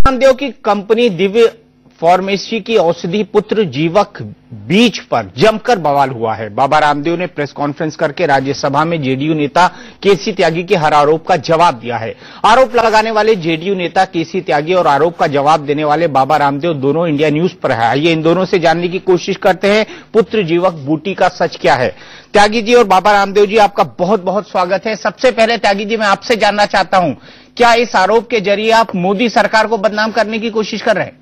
रामदेव की company Divya pharmacy की औषधि पुत्र जीवक बीज पर जमकर बवाल हुआ है। बाबा रामदेव ने प्रेस कॉन्फ्रेंस करके राज्यसभा में जेडीयू नेता केसी त्यागी के हर आरोप का जवाब दिया है। आरोप लगाने वाले जेडीयू नेता केसी त्यागी और आरोप का जवाब देने वाले बाबा रामदेव दोनों इंडिया न्यूज पर है। आइए इन दोनों से जानने की कोशिश करते हैं पुत्र जीवक बूटी का सच क्या है। त्यागी जी और बाबा रामदेव जी, आपका बहुत बहुत स्वागत है। सबसे पहले त्यागी जी, मैं आपसे जानना चाहता हूं, क्या इस आरोप के जरिए आप मोदी सरकार को बदनाम करने की कोशिश कर रहे हैं?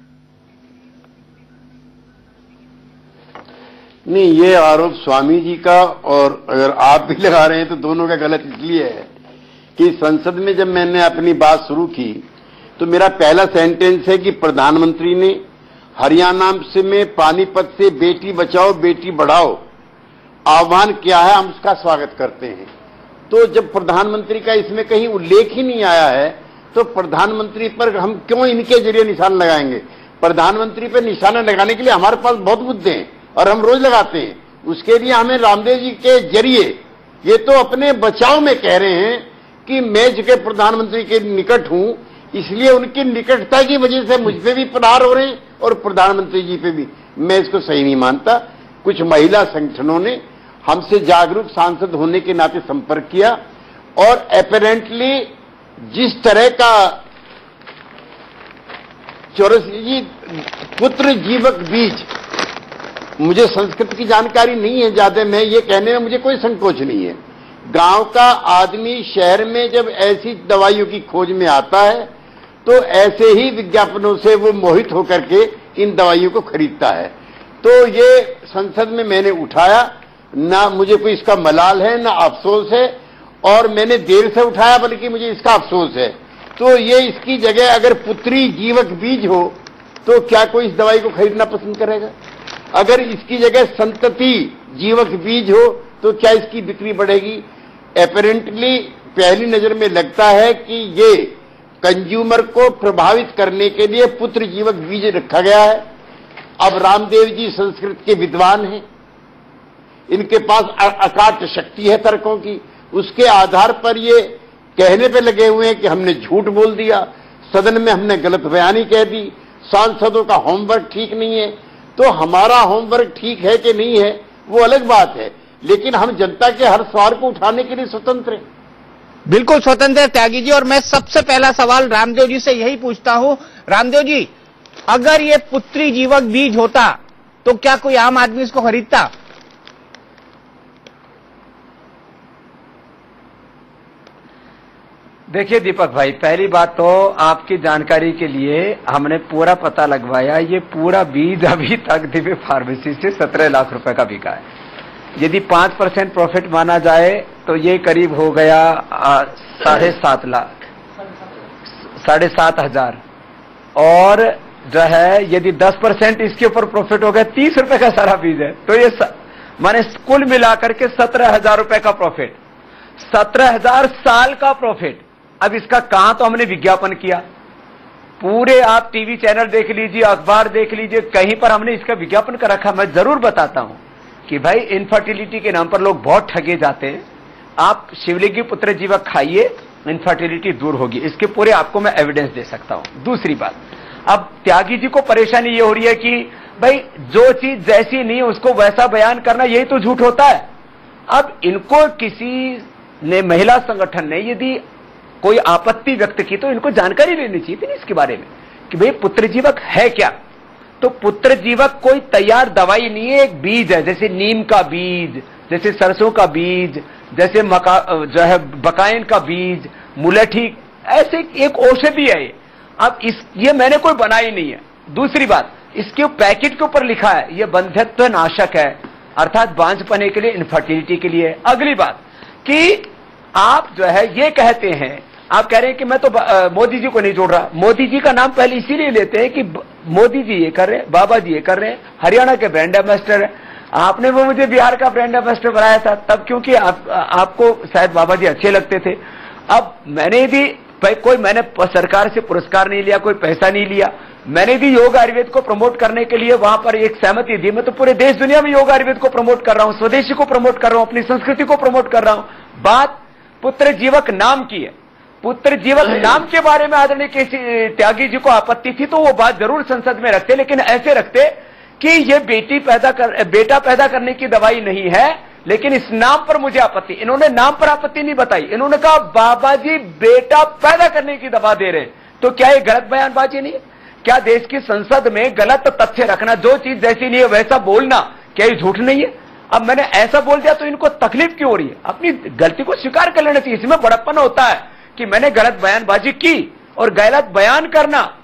नहीं, ये आरोप स्वामी जी का और अगर आप भी लगा रहे हैं तो दोनों का गलत इसलिए है कि संसद में जब मैंने अपनी बात शुरू की तो मेरा पहला सेंटेंस है कि प्रधानमंत्री ने हरियाणा से में पानीपत से बेटी बचाओ बेटी बढ़ाओ आह्वान किया है, हम उसका स्वागत करते हैं। तो जब प्रधानमंत्री का इसमें कहीं उल्लेख ही नहीं आया है तो प्रधानमंत्री पर हम क्यों इनके जरिए निशान लगाएंगे? प्रधानमंत्री पर निशाना लगाने के लिए हमारे पास बहुत मुद्दे हैं और हम रोज लगाते हैं। उसके लिए हमें रामदेव जी के जरिए ये तो अपने बचाव में कह रहे हैं कि मैं जगह प्रधानमंत्री के निकट हूं, इसलिए उनकी निकटता की वजह से मुझ पे भी प्रहार हो रहे हैं और प्रधानमंत्री जी पे भी। मैं इसको सही नहीं मानता। कुछ महिला संगठनों ने हमसे जागरूक सांसद होने के नाते संपर्क किया और अपेरेंटली जिस तरह का चौरसी पुत्र जीवक बीज, मुझे संस्कृत की जानकारी नहीं है ज्यादा, मैं ये कहने में मुझे कोई संकोच नहीं है। गांव का आदमी शहर में जब ऐसी दवाइयों की खोज में आता है तो ऐसे ही विज्ञापनों से वो मोहित होकर के इन दवाइयों को खरीदता है। तो ये संसद में मैंने उठाया, ना मुझे कोई इसका मलाल है ना अफसोस है, और मैंने देर से उठाया बल्कि मुझे इसका अफसोस है। तो ये इसकी जगह अगर पुत्री जीवक बीज हो तो क्या कोई इस दवाई को खरीदना पसंद करेगा? अगर इसकी जगह संतति जीवक बीज हो तो क्या इसकी बिक्री बढ़ेगी? अपेरेंटली पहली नजर में लगता है कि ये कंज्यूमर को प्रभावित करने के लिए पुत्र जीवक बीज रखा गया है। अब रामदेव जी संस्कृत के विद्वान हैं, इनके पास अकाट शक्ति है तर्कों की, उसके आधार पर ये कहने पे लगे हुए हैं कि हमने झूठ बोल दिया, सदन में हमने गलत बयानी कह दी, सांसदों का होमवर्क ठीक नहीं है। तो हमारा होमवर्क ठीक है कि नहीं है वो अलग बात है, लेकिन हम जनता के हर सवाल को उठाने के लिए स्वतंत्र हैं। बिल्कुल स्वतंत्र है त्यागी जी, और मैं सबसे पहला सवाल रामदेव जी से यही पूछता हूं। रामदेव जी, अगर ये पुत्री जीवक बीज होता तो क्या कोई आम आदमी इसको खरीदता? देखिए दीपक भाई, पहली बात तो आपकी जानकारी के लिए हमने पूरा पता लगवाया, ये पूरा बीज अभी तक दिव्य फार्मेसी से 17 लाख रुपए का बिका है। यदि 5% प्रॉफिट माना जाए तो ये करीब हो गया 7.5 लाख, 7,500। और जो है यदि 10% इसके ऊपर प्रॉफिट हो गया 30 रुपए का सारा बीज है, तो ये माने कुल मिलाकर के 17,000 रुपए का प्रॉफिट, 17,000 साल का प्रॉफिट। अब इसका कहां तो हमने विज्ञापन किया, पूरे आप टीवी चैनल देख लीजिए, अखबार देख लीजिए, कहीं पर हमने इसका विज्ञापन कर रखा। मैं जरूर बताता हूं कि भाई इनफर्टिलिटी के नाम पर लोग बहुत ठगे जाते हैं। आप शिवलिंगी पुत्र जीवक खाइए, इनफर्टिलिटी दूर होगी। इसके पूरे आपको मैं एविडेंस दे सकता हूं। दूसरी बात, अब त्यागी जी को परेशानी ये हो रही है कि भाई जो चीज जैसी नहीं है उसको वैसा बयान करना, यही तो झूठ होता है। अब इनको किसी ने, महिला संगठन ने यदि कोई आपत्ति व्यक्त की तो इनको जानकारी लेनी चाहिए थी इसके बारे में कि भाई पुत्र जीवक है क्या। तो पुत्र जीवक कोई तैयार दवाई नहीं है, एक बीज है, जैसे नीम का बीज, जैसे सरसों का बीज, जैसे जो है बकायन का बीज, मुलेठी, ऐसे एक औषधि है ये। अब ये मैंने कोई बनाई नहीं है। दूसरी बात, इसके पैकेट के ऊपर लिखा है ये बंध्यत्व नाशक है, अर्थात बांझपने के लिए, इनफर्टिलिटी के लिए। अगली बात कि आप जो है ये कहते हैं, आप कह रहे हैं कि मैं तो मोदी जी को नहीं जोड़ रहा। मोदी जी का नाम पहले इसीलिए लेते हैं कि मोदी जी ये कर रहे हैं, बाबा जी ये कर रहे हैं, हरियाणा के ब्रांड एम्बेसडर है। आपने वो मुझे बिहार का ब्रांड एम्बेसडर बनाया था तब, क्योंकि आपको शायद बाबा जी अच्छे लगते थे। अब मैंने भी कोई, मैंने सरकार से पुरस्कार नहीं लिया, कोई पैसा नहीं लिया। मैंने भी योग आयुर्वेद को प्रमोट करने के लिए वहां पर एक सहमति दी। मैं तो पूरे देश दुनिया में योग आयुर्वेद को प्रमोट कर रहा हूं, स्वदेशी को प्रमोट कर रहा हूं, अपनी संस्कृति को प्रमोट कर रहा हूं। बात पुत्र जीवक नाम की है। पुत्र जीवक नाम के बारे में आदरणीय केसी त्यागी जी को आपत्ति थी, तो वो बात जरूर संसद में रखते, लेकिन ऐसे रखते कि ये बेटा पैदा करने की दवाई नहीं है, लेकिन इस नाम पर मुझे आपत्ति। इन्होंने नाम पर आपत्ति नहीं बताई, इन्होंने कहा बाबा जी बेटा पैदा करने की दवा दे रहे हैं। तो क्या ये गलत बयानबाजी नहीं है? क्या देश की संसद में गलत तथ्य रखना, जो चीज जैसी नहीं है वैसा बोलना, क्या ये झूठ नहीं है? अब मैंने ऐसा बोल दिया तो इनको तकलीफ क्यों हो रही है? अपनी गलती को स्वीकार कर लेना चाहिए। इसमें बड़प्पन होता है कि मैंने गलत बयानबाजी की, और गलत बयान करना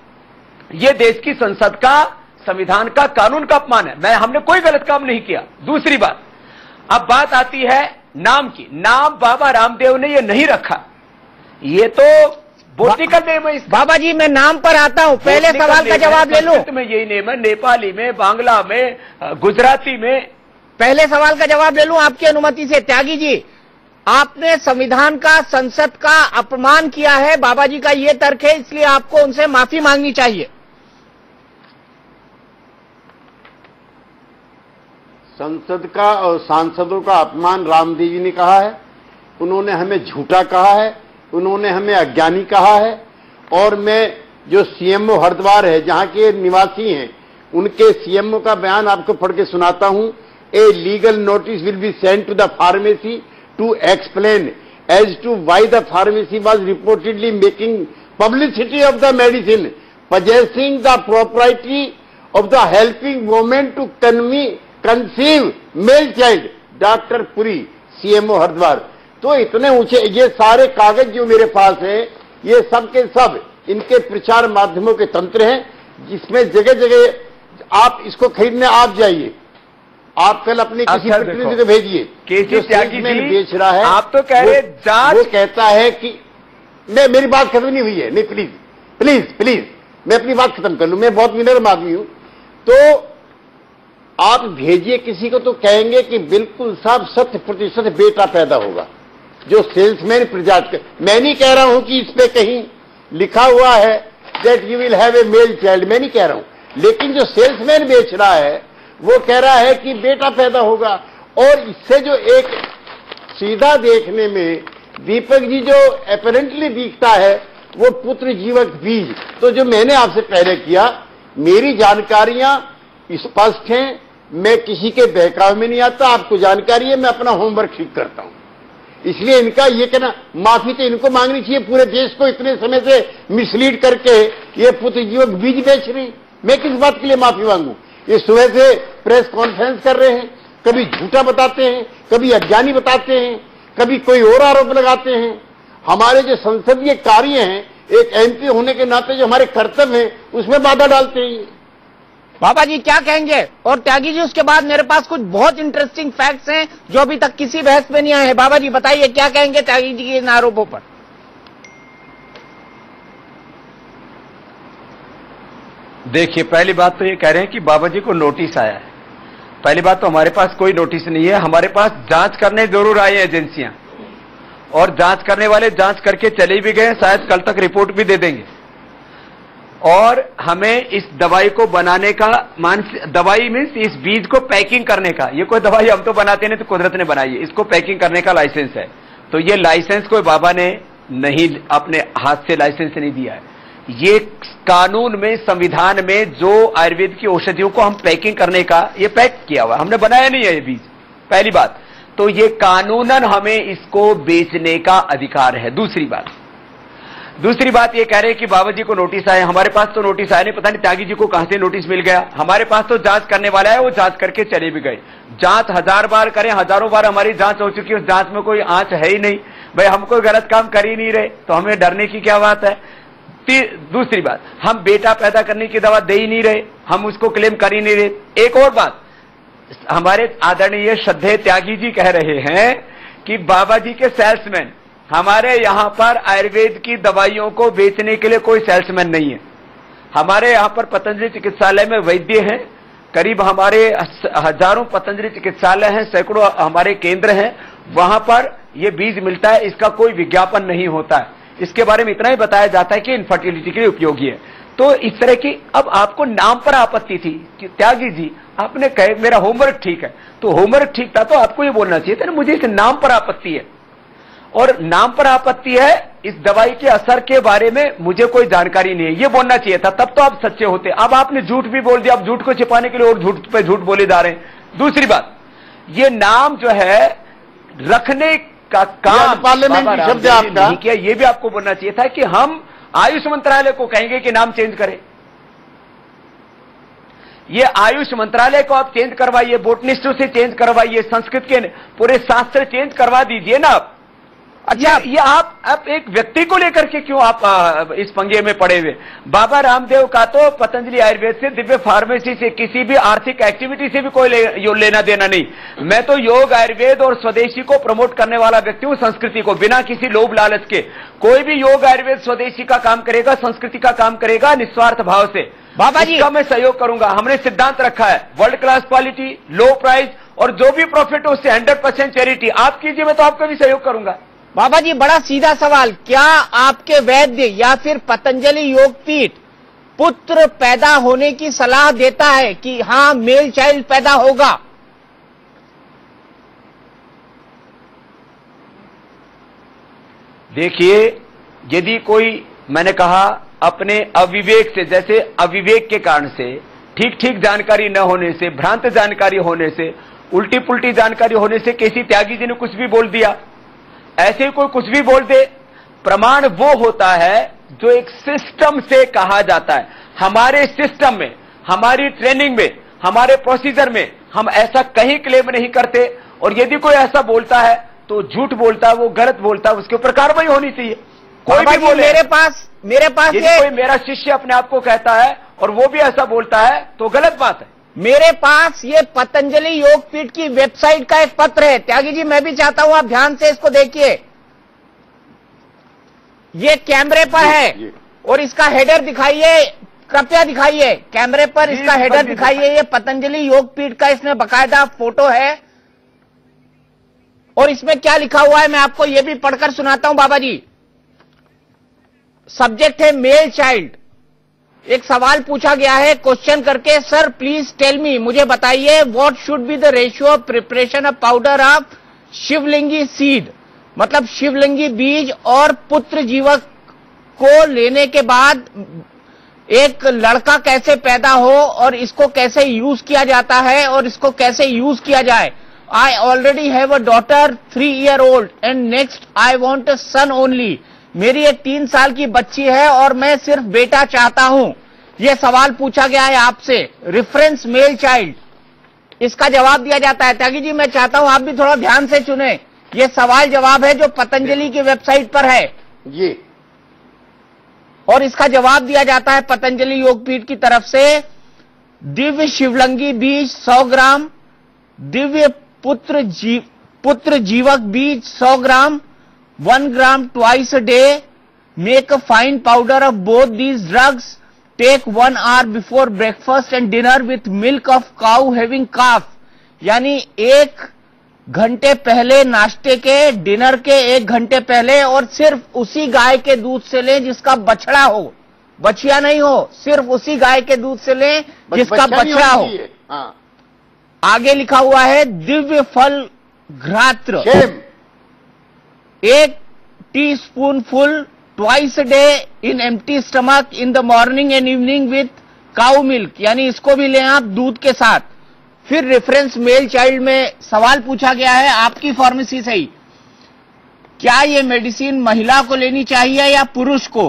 यह देश की संसद का, संविधान का, कानून का अपमान है। हमने कोई गलत काम नहीं किया। दूसरी बात, अब बात आती है नाम की। नाम बाबा रामदेव ने यह नहीं रखा, ये तो बोटनिकल नेम है। बाबा जी मैं नाम पर आता हूं, पहले सवाल का जवाब ले लूं। में यही नेम है, नेपाली में, बांग्ला में, गुजराती में। पहले सवाल का जवाब ले लूं आपकी अनुमति से। त्यागी जी, आपने संविधान का, संसद का अपमान किया है, बाबा जी का यह तर्क है, इसलिए आपको उनसे माफी मांगनी चाहिए। संसद का और सांसदों का अपमान रामदेव जी ने कहा है, उन्होंने हमें झूठा कहा है, उन्होंने हमें अज्ञानी कहा है। और मैं जो सीएमओ हरिद्वार है, जहां के निवासी हैं, उनके सीएमओ का बयान आपको पढ़ के सुनाता हूं। A legal notice will be sent to the pharmacy to explain as to why the pharmacy was reportedly making publicity of the medicine possessing the propriety of the helping woman to conceive male child। Doctor Puri, CMO Haridwar. तो इतने ऊंचे ये सारे कागज जो मेरे पास हैं, ये सब के सब इनके प्रचार माध्यमों के तंत्र हैं, जिसमें जगह जगह आप इसको खरीदने आप जाइए, आप कल अपने किसी प्रतिनिधि को भेजिए। केसी त्यागी जी बेच रहा है, आप तो कह रहे जांच, वो कहता है कि मेरी बात खत्म नहीं हुई है। नहीं, प्लीज प्लीज प्लीज मैं अपनी बात खत्म कर लूं, मैं बहुत विनम्र आदमी हूं। तो आप भेजिए किसी को, तो कहेंगे कि बिल्कुल साहब 100% बेटा पैदा होगा। जो सेल्समैन प्रजात, मैं नहीं कह रहा हूं कि इस पे कहीं लिखा हुआ है that you will have a male child, मैं नहीं कह रहा हूं, लेकिन जो सेल्समैन बेच रहा है वो कह रहा है कि बेटा पैदा होगा। और इससे जो एक सीधा देखने में दीपक जी जो अपरेंटली दिखता है वो पुत्र जीवक बीज। तो जो मैंने आपसे पहले किया, मेरी जानकारियां स्पष्ट हैं, मैं किसी के बहकाव में नहीं आता, आपको जानकारी है, मैं अपना होमवर्क ठीक करता हूं। इसलिए इनका ये कहना, माफी तो इनको मांगनी चाहिए, पूरे देश को इतने समय से मिसलीड करके ये पुत्र जीवक बीज बेच रहे हैं। मैं किस बात के लिए माफी मांगू? ये सुबह से प्रेस कॉन्फ्रेंस कर रहे हैं, कभी झूठा बताते हैं, कभी अज्ञानी बताते हैं, कभी कोई और आरोप लगाते हैं। हमारे जो संसदीय कार्य हैं, एक एमपी होने के नाते जो हमारे कर्तव्य हैं, उसमें बाधा डालते हैं। बाबा जी क्या कहेंगे? और त्यागी जी उसके बाद मेरे पास कुछ बहुत इंटरेस्टिंग फैक्ट्स हैं जो अभी तक किसी बहस में नहीं आए हैं। बाबा जी बताइए क्या कहेंगे त्यागी जी के इन आरोपों पर? देखिए, पहली बात तो ये कह रहे हैं कि बाबा जी को नोटिस आया है। पहली बात तो हमारे पास कोई नोटिस नहीं है। हमारे पास जांच करने जरूर आई है एजेंसियां, और जांच करने वाले जांच करके चले भी गए, शायद कल तक रिपोर्ट भी दे देंगे। और हमें इस दवाई को बनाने का, दवाई मीन्स इस बीज को पैकिंग करने का, ये कोई दवाई हम तो बनाते नहीं, तो कुदरत ने बनाई है, इसको पैकिंग करने का लाइसेंस है। तो ये लाइसेंस कोई बाबा ने नहीं, अपने हाथ से लाइसेंस नहीं दिया है। ये कानून में, संविधान में जो आयुर्वेद की औषधियों को हम पैकिंग करने का, ये पैक किया हुआ, हमने बनाया नहीं है ये बीज। पहली बात तो ये कानूनन हमें इसको बेचने का अधिकार है। दूसरी बात ये कह रहे हैं कि बाबा जी को नोटिस आए। हमारे पास तो नोटिस आया नहीं, पता नहीं त्यागी जी को कहां से नोटिस मिल गया। हमारे पास तो जांच करने वाला है, वो जांच करके चले भी गए। जांच 1000 बार करें, हजारों बार हमारी जांच हो चुकी है, उस जांच में कोई आंच है ही नहीं। भाई हम कोई गलत काम कर ही नहीं रहे, तो हमें डरने की क्या बात है? दूसरी बात, हम बेटा पैदा करने की दवा दे ही नहीं रहे, हम उसको क्लेम कर ही नहीं रहे। एक और बात, हमारे आदरणीय श्रद्धेय त्यागी जी कह रहे हैं कि बाबा जी के सेल्समैन, हमारे यहां पर आयुर्वेद की दवाइयों को बेचने के लिए कोई सेल्समैन नहीं है। हमारे यहां पर पतंजलि चिकित्सालय में वैद्य हैं, करीब हमारे हजारों पतंजलि चिकित्सालय हैं, सैकड़ों हमारे केंद्र हैं, वहां पर यह बीज मिलता है, इसका कोई विज्ञापन नहीं होता है। इसके बारे में इतना ही बताया जाता है कि इनफर्टिलिटी के लिए उपयोगी है। तो इस तरह की, अब आपको नाम पर आपत्ति थी कि त्यागी जी आपने कहे मेरा होमवर्क ठीक है, तो होमवर्क ठीक था तो आपको ये बोलना चाहिए था ना, मुझे इस नाम पर आपत्ति है। और नाम पर आपत्ति है, इस दवाई के असर के बारे में मुझे कोई जानकारी नहीं है, ये बोलना चाहिए था, तब तो आप सच्चे होते। अब आपने झूठ भी बोल दिया, अब झूठ को छिपाने के लिए और झूठ पे झूठ बोले जा रहे हैं। दूसरी बात, ये नाम जो है रखने का काम पार्लियामेंट्री शब्द आपका नहीं किया, ये भी आपको बोलना चाहिए था कि हम आयुष मंत्रालय को कहेंगे कि नाम चेंज करें। ये आयुष मंत्रालय को आप चेंज करवाइए, बोटनिस्टों से चेंज करवाइए, संस्कृत के पूरे शास्त्र चेंज करवा दीजिए ना आप। अच्छा, ये आप एक व्यक्ति को लेकर के क्यों आप इस पंगे में पड़े हुए? बाबा रामदेव का तो पतंजलि आयुर्वेद से, दिव्य फार्मेसी से, किसी भी आर्थिक एक्टिविटी से भी कोई लेना देना नहीं। मैं तो योग, आयुर्वेद और स्वदेशी को प्रमोट करने वाला व्यक्ति हूं, संस्कृति को, बिना किसी लोभ लालच के। कोई भी योग, आयुर्वेद, स्वदेशी का काम करेगा, संस्कृति का काम करेगा निस्वार्थ भाव से, बाबा जी का मैं सहयोग करूंगा। हमने सिद्धांत रखा है, वर्ल्ड क्लास क्वालिटी, लो प्राइस, और जो भी प्रॉफिट हो उससे 100% चैरिटी। आप कीजिए, मैं तो आपका भी सहयोग करूंगा। बाबा जी, बड़ा सीधा सवाल, क्या आपके वैद्य या फिर पतंजलि योगपीठ पुत्र पैदा होने की सलाह देता है कि हां मेल चाइल्ड पैदा होगा? देखिए, यदि कोई, मैंने कहा, अपने अविवेक से, जैसे अविवेक के कारण से, ठीक जानकारी न होने से, भ्रांत जानकारी होने से, उल्टी पुल्टी जानकारी होने से केसी त्यागी जी ने कुछ भी बोल दिया, ऐसे ही कोई कुछ भी बोल दे। प्रमाण वो होता है जो एक सिस्टम से कहा जाता है। हमारे सिस्टम में, हमारी ट्रेनिंग में, हमारे प्रोसीजर में हम ऐसा कहीं क्लेम नहीं करते, और यदि कोई ऐसा बोलता है तो झूठ बोलता है, वो गलत बोलता है, उसके ऊपर कार्रवाई होनी चाहिए। कोई भी बोले, मेरे पास यदि कोई मेरा शिष्य अपने आप को कहता है और वो भी ऐसा बोलता है तो गलत बात है। मेरे पास ये पतंजलि योगपीठ की वेबसाइट का एक पत्र है। त्यागी जी, मैं भी चाहता हूं आप ध्यान से इसको देखिए, ये कैमरे पर है और इसका हेडर दिखाइए, कृपया दिखाइए, कैमरे पर इसका हेडर दिखाइए। ये पतंजलि योगपीठ का इसमें बकायदा फोटो है और इसमें क्या लिखा हुआ है मैं आपको ये भी पढ़कर सुनाता हूं बाबा जी। सब्जेक्ट है मेल चाइल्ड। एक सवाल पूछा गया है क्वेश्चन करके, सर प्लीज टेल मी, मुझे बताइए what should be the ratio of preparation of powder of शिवलिंगी सीड, मतलब शिवलिंगी बीज और पुत्र जीवक को लेने के बाद एक लड़का कैसे पैदा हो और इसको कैसे यूज किया जाता है और इसको कैसे यूज किया जाए। I already have a daughter 3-year-old and next I want a son only। मेरी एक 3 साल की बच्ची है और मैं सिर्फ बेटा चाहता हूं। यह सवाल पूछा गया है आपसे, रेफरेंस मेल चाइल्ड, इसका जवाब दिया जाता है। त्यागी जी, मैं चाहता हूं आप भी थोड़ा ध्यान से सुने, यह सवाल जवाब है जो पतंजलि की वेबसाइट पर है जी, और इसका जवाब दिया जाता है पतंजलि योगपीठ की तरफ से। दिव्य शिवलिंगी बीज 100 ग्राम, दिव्य पुत्र जीवक बीज 100 ग्राम, 1 gram twice a day, make a fine powder of both these drugs, take 1 hour before breakfast and dinner with milk of cow having calf। यानी 1 घंटे पहले नाश्ते के, डिनर के 1 घंटे पहले, और सिर्फ उसी गाय के दूध से लें जिसका बछड़ा हो, बछिया नहीं हो, सिर्फ उसी गाय के दूध से लें जिसका बछड़ा हो। हाँ। आगे लिखा हुआ है दिव्य फल घ्रात्र 1 teaspoonful twice a day in empty stomach in the morning and evening with cow milk, यानी इसको भी लें आप दूध के साथ। फिर रेफरेंस मेल चाइल्ड में सवाल पूछा गया है आपकी फार्मेसी से ही, क्या ये मेडिसिन महिला को लेनी चाहिए या पुरुष को?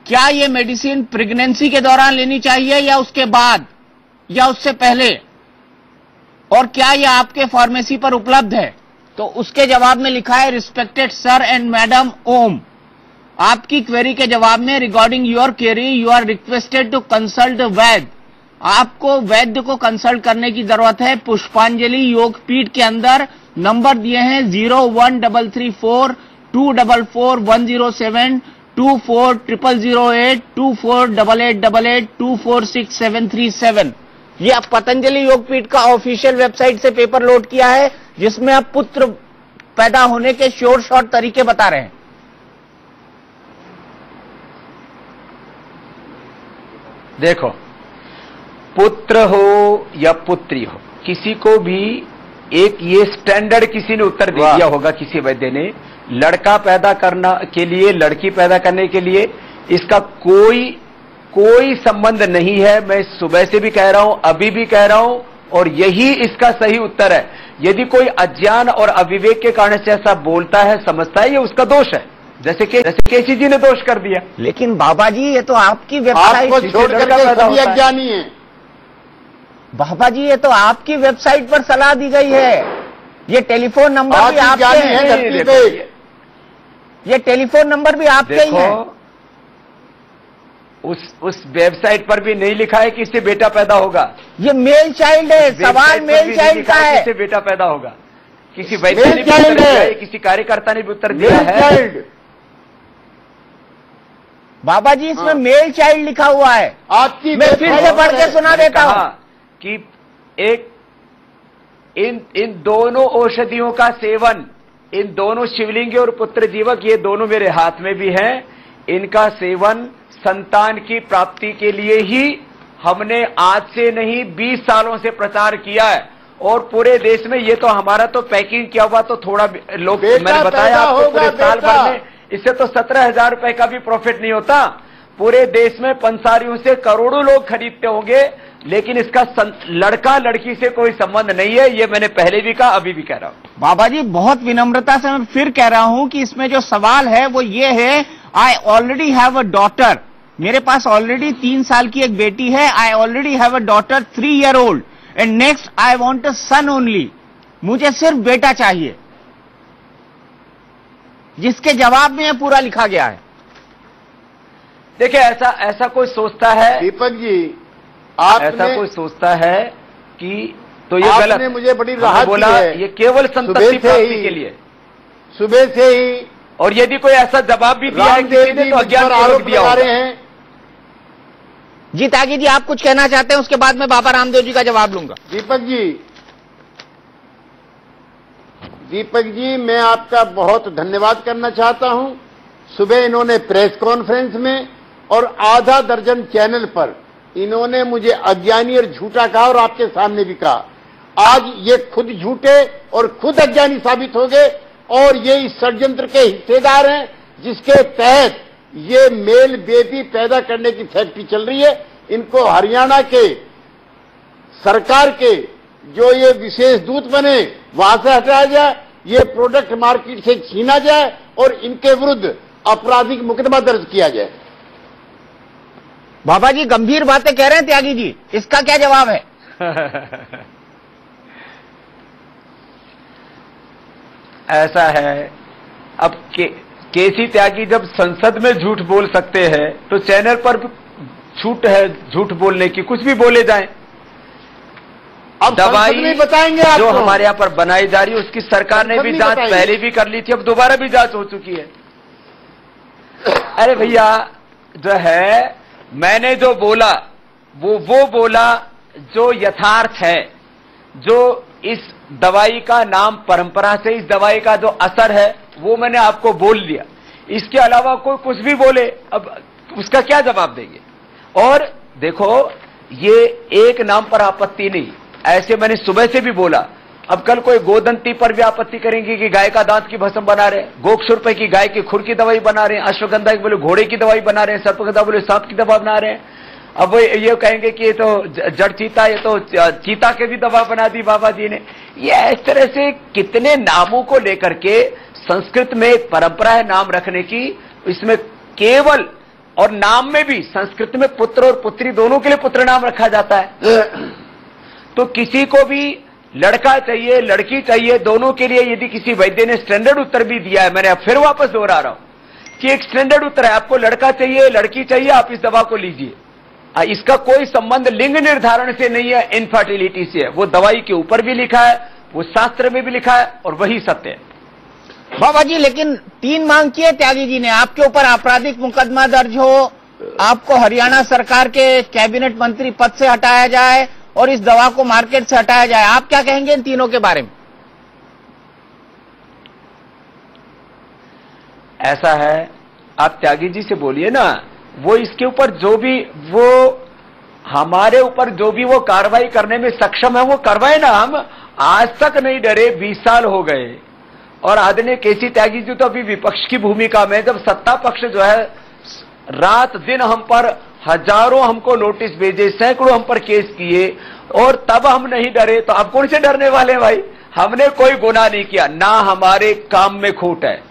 क्या ये मेडिसिन प्रेगनेंसी के दौरान लेनी चाहिए या उसके बाद या उससे पहले? और क्या यह आपके फार्मेसी पर उपलब्ध है? तो उसके जवाब में लिखा है respected sir and madam Om, आपकी क्वेरी के जवाब में regarding your query you are requested to consult वैद्य। आपको वैद्य को कंसल्ट करने की जरूरत है। पुष्पांजलि योगपीठ के अंदर नंबर दिए हैं 01334 244 107 24008 248888 246737। ये आप पतंजलि योगपीठ का ऑफिशियल वेबसाइट से पेपर लोड किया है जिसमें आप पुत्र पैदा होने के श्योर शॉर्ट तरीके बता रहे हैं। देखो, पुत्र हो या पुत्री हो, किसी को भी एक ये स्टैंडर्ड किसी ने उत्तर दे दिया होगा, किसी वैद्य ने, लड़का पैदा करना के लिए, लड़की पैदा करने के लिए इसका कोई संबंध नहीं है। मैं सुबह से भी कह रहा हूं, अभी भी कह रहा हूं, और यही इसका सही उत्तर है। यदि कोई अज्ञान और अविवेक के कारण से ऐसा बोलता है, समझता है, ये उसका दोष है, जैसे केसी जी ने दोष कर दिया। लेकिन बाबा जी, ये तो आपकी वेबसाइट, आपको छोड़ करके सभी अज्ञानी है। बाबा जी, ये तो आपकी वेबसाइट पर सलाह दी गई है। ये टेलीफोन नंबर भी आपके हैं, धरती पे ये टेलीफोन नंबर भी आपके ही हैं। उस वेबसाइट पर भी नहीं लिखा है कि इससे बेटा पैदा होगा। ये मेल चाइल्ड है, सवाल मेल चाइल्ड का है। इससे बेटा पैदा होगा, किसी वैद्य ने भी उत्तर दिया है, किसी कार्यकर्ता ने भी उत्तर दिया है। बाबा जी, इसमें मेल चाइल्ड लिखा हुआ है। आपकी मैं फिर से पढ़ के सुना देता हूं कि एक इन दोनों औषधियों का सेवन, इन दोनों शिवलिंगी और पुत्र जीवक, ये दोनों मेरे हाथ में भी हैं, इनका सेवन संतान की प्राप्ति के लिए ही हमने आज से नहीं 20 सालों से प्रचार किया है। और पूरे देश में, ये तो हमारा तो पैकिंग किया हुआ, तो थोड़ा लोग, मैंने बताया आपको, पूरे साल भर में इससे तो 17,000 रुपए का भी प्रॉफिट नहीं होता। पूरे देश में पंसारियों से करोड़ों लोग खरीदते होंगे, लेकिन इसका लड़का लड़की से कोई संबंध नहीं है। ये मैंने पहले भी कहा, अभी भी कह रहा हूं। बाबा जी, बहुत विनम्रता से मैं फिर कह रहा हूं कि इसमें जो सवाल है वो ये है, I already have a daughter, मेरे पास ऑलरेडी 3 साल की एक बेटी है। I already have a daughter 3 year old and next I want a son only. मुझे सिर्फ बेटा चाहिए, जिसके जवाब में यह पूरा लिखा गया है। देखिए, ऐसा कोई सोचता है, दीपक जी, ऐसा कोई सोचता है कि तो ये गलत है। मुझे बड़ी राहत बोला है। ये केवल संतति प्राप्ति के लिए, सुबह से ही। और यदि कोई ऐसा जवाब भी दिया है किसी ने, तो अज्ञान आरोप दिया हो रहे हैं। जी त्यागी जी, आप कुछ कहना चाहते हैं, उसके बाद मैं बाबा रामदेव जी का जवाब लूंगा। दीपक जी, मैं आपका बहुत धन्यवाद करना चाहता हूं। सुबह इन्होंने प्रेस कॉन्फ्रेंस में और आधा दर्जन चैनल पर इन्होंने मुझे अज्ञानी और झूठा कहा, और आपके सामने भी कहा। आज ये खुद झूठे और खुद अज्ञानी साबित हो गए, और ये इस षड्यंत्र के हिस्सेदार हैं, जिसके तहत ये मेल बेबी पैदा करने की फैक्ट्री चल रही है। इनको हरियाणा के सरकार के जो ये विशेष दूत बने, वहां से हटाया जाए, ये प्रोडक्ट मार्केट से छीना जाए, और इनके विरुद्ध आपराधिक मुकदमा दर्ज किया जाए। बाबा जी, गंभीर बातें कह रहे हैं त्यागी जी, इसका क्या जवाब है? ऐसा है, अब केसी त्यागी जब संसद में झूठ बोल सकते हैं, तो चैनल पर छूट है झूठ बोलने की, कुछ भी बोले जाएं। अब दवाई बताएंगे जो हमारे यहां पर बनाई जा रही है, उसकी सरकार ने भी जांच पहले भी कर ली थी, अब दोबारा भी जांच हो चुकी है। अरे भैया, जो है, मैंने जो बोला वो बोला जो यथार्थ है, जो इस दवाई का नाम, परंपरा से इस दवाई का जो असर है, वो मैंने आपको बोल दिया। इसके अलावा कोई कुछ भी बोले, अब उसका क्या जवाब देंगे? और देखो, ये एक नाम पर आपत्ति नहीं, ऐसे मैंने सुबह से भी बोला। अब कल कोई गोदंती पर भी आपत्ति करेंगे कि गाय का दांत की भस्म बना रहे हैं, गोक्षुर की गाय की खुर की दवाई बना रहे हैं, अश्वगंधा की बोले घोड़े की दवाई बना रहे हैं, सर्पगंधा बोले सांप की दवा बना रहे हैं। अब वो ये कहेंगे कि ये तो जड़ चीता, ये तो चीता के भी दवा बना दी बाबा जी ने। ये इस तरह से कितने नामों को लेकर के संस्कृत में एक परंपरा है नाम रखने की, इसमें केवल, और नाम में भी संस्कृत में पुत्र और पुत्री दोनों के लिए पुत्र नाम रखा जाता है। तो किसी को भी लड़का चाहिए, लड़की चाहिए, दोनों के लिए यदि किसी वैद्य ने स्टैंडर्ड उत्तर भी दिया है, मैंने अब फिर वापस दोहरा रहा हूं कि एक स्टैंडर्ड उत्तर है, आपको लड़का चाहिए, लड़की चाहिए, आप इस दवा को लीजिए। इसका कोई संबंध लिंग निर्धारण से नहीं है, इनफर्टिलिटी से है। वो दवाई के ऊपर भी लिखा है, वो शास्त्र में भी लिखा है, और वही सत्य है। बाबा जी, लेकिन 3 मांग की है त्यागी जी ने, आपके ऊपर आपराधिक मुकदमा दर्ज हो, आपको हरियाणा सरकार के कैबिनेट मंत्री पद से हटाया जाए, और इस दवा को मार्केट से हटाया जाए। आप क्या कहेंगे इन तीनों के बारे में? ऐसा है, आप त्यागी जी से बोलिए ना, वो इसके ऊपर जो भी वो हमारे ऊपर जो भी वो कार्रवाई करने में सक्षम है वो करवाए ना। हम आज तक नहीं डरे, 20 साल हो गए। और आदरणीय केसी त्यागी जी तो अभी विपक्ष की भूमिका में, जब सत्ता पक्ष जो है रात दिन हम पर हजारों हमको नोटिस भेजे, सैकड़ों हम पर केस किए, और तब हम नहीं डरे, तो अब कौन से डरने वाले भाई? हमने कोई गुनाह नहीं किया, ना हमारे काम में खोट है,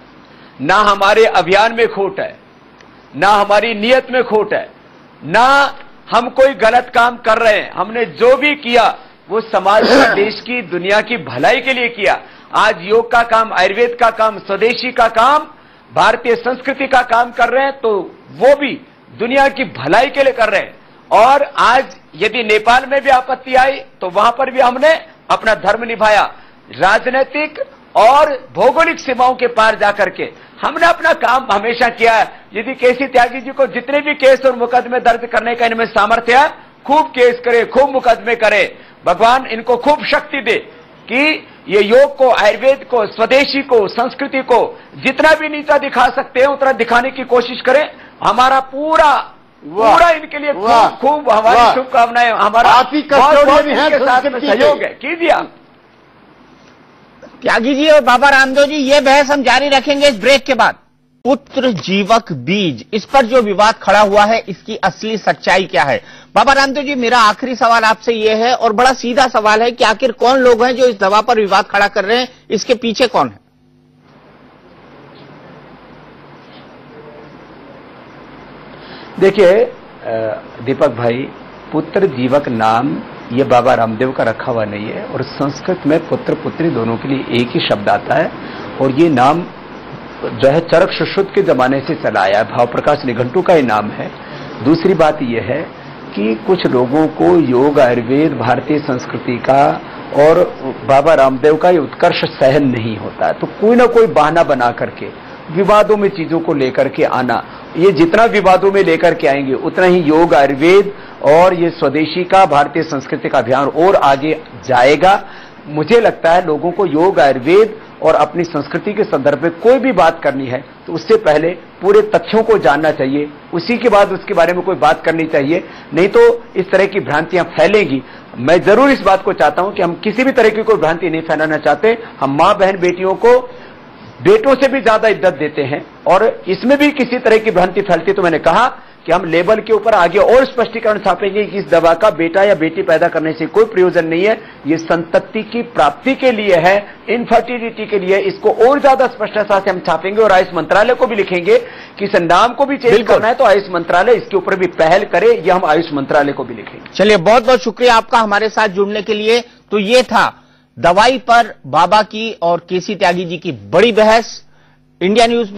ना हमारे अभियान में खोट है, ना हमारी नीयत में खोट है, ना हम कोई गलत काम कर रहे हैं। हमने जो भी किया वो समाज का, देश की, दुनिया की भलाई के लिए किया। आज योग का काम, आयुर्वेद का काम, स्वदेशी का काम, भारतीय संस्कृति का काम कर रहे हैं, तो वो भी दुनिया की भलाई के लिए कर रहे हैं। और आज यदि नेपाल में भी आपत्ति आई तो वहां पर भी हमने अपना धर्म निभाया। राजनीतिक और भौगोलिक सीमाओं के पार जाकर के हमने अपना काम हमेशा किया है। यदि केसी त्यागी जी को जितने भी केस और मुकदमे दर्ज करने का इनमें सामर्थ्य है, खूब केस करे, खूब मुकदमे करे। भगवान इनको खूब शक्ति दे कि ये योग को, आयुर्वेद को, स्वदेशी को, संस्कृति को जितना भी नीचा दिखा सकते हैं उतना दिखाने की कोशिश करें। हमारा पूरा इनके लिए खूब हमारी शुभकामनाएं, हमारा बहुत इनके साथ में सहयोग है। कीजिए आप। त्यागी जी और बाबा रामदेव जी, ये बहस हम जारी रखेंगे इस ब्रेक के बाद। पुत्र जीवक बीज, इस पर जो विवाद खड़ा हुआ है, इसकी असली सच्चाई क्या है? बाबा रामदेव जी, मेरा आखिरी सवाल आपसे ये है, और बड़ा सीधा सवाल है कि आखिर कौन लोग हैं जो इस दवा पर विवाद खड़ा कर रहे हैं? इसके पीछे कौन है? देखिए दीपक भाई, पुत्र जीवक नाम ये बाबा रामदेव का रखा हुआ नहीं है, और संस्कृत में पुत्र पुत्री दोनों के लिए एक ही शब्द आता है, और ये नाम जो है चरक सुश्रुत के जमाने से चला आया है, भाव प्रकाश निघंटू का ये नाम है। दूसरी बात यह है कि कुछ लोगों को योग, आयुर्वेद, भारतीय संस्कृति का और बाबा रामदेव का ये उत्कर्ष सहन नहीं होता है, तो कोई ना कोई बहाना बना करके विवादों में चीजों को लेकर के आना, ये जितना विवादों में लेकर के आएंगे उतना ही योग, आयुर्वेद और ये स्वदेशी का, भारतीय संस्कृति का अभियान और आगे जाएगा। मुझे लगता है लोगों को योग, आयुर्वेद और अपनी संस्कृति के संदर्भ में कोई भी बात करनी है तो उससे पहले पूरे तथ्यों को जानना चाहिए, उसी के बाद उसके बारे में कोई बात करनी चाहिए, नहीं तो इस तरह की भ्रांतियां फैलेंगी। मैं जरूर इस बात को चाहता हूं कि हम किसी भी तरह की कोई भ्रांति नहीं फैलाना चाहते। हम मां, बहन, बेटियों को बेटों से भी ज्यादा इज्जत देते हैं, और इसमें भी किसी तरह की भ्रांति फैलती तो मैंने कहा कि हम लेबल के ऊपर आगे और स्पष्टीकरण छापेंगे कि इस दवा का बेटा या बेटी पैदा करने से कोई प्रयोजन नहीं है, ये संतति की प्राप्ति के लिए है, इनफर्टिलिटी के लिए। इसको और ज्यादा स्पष्टता से हम छापेंगे और आयुष मंत्रालय को भी लिखेंगे कि इस नाम को भी चेंज करना है तो आयुष मंत्रालय इसके ऊपर भी पहल करे, ये हम आयुष मंत्रालय को भी लिखेंगे। चलिए, बहुत बहुत शुक्रिया आपका हमारे साथ जुड़ने के लिए। तो ये था दवाई पर बाबा की और केसी त्यागी जी की बड़ी बहस। India news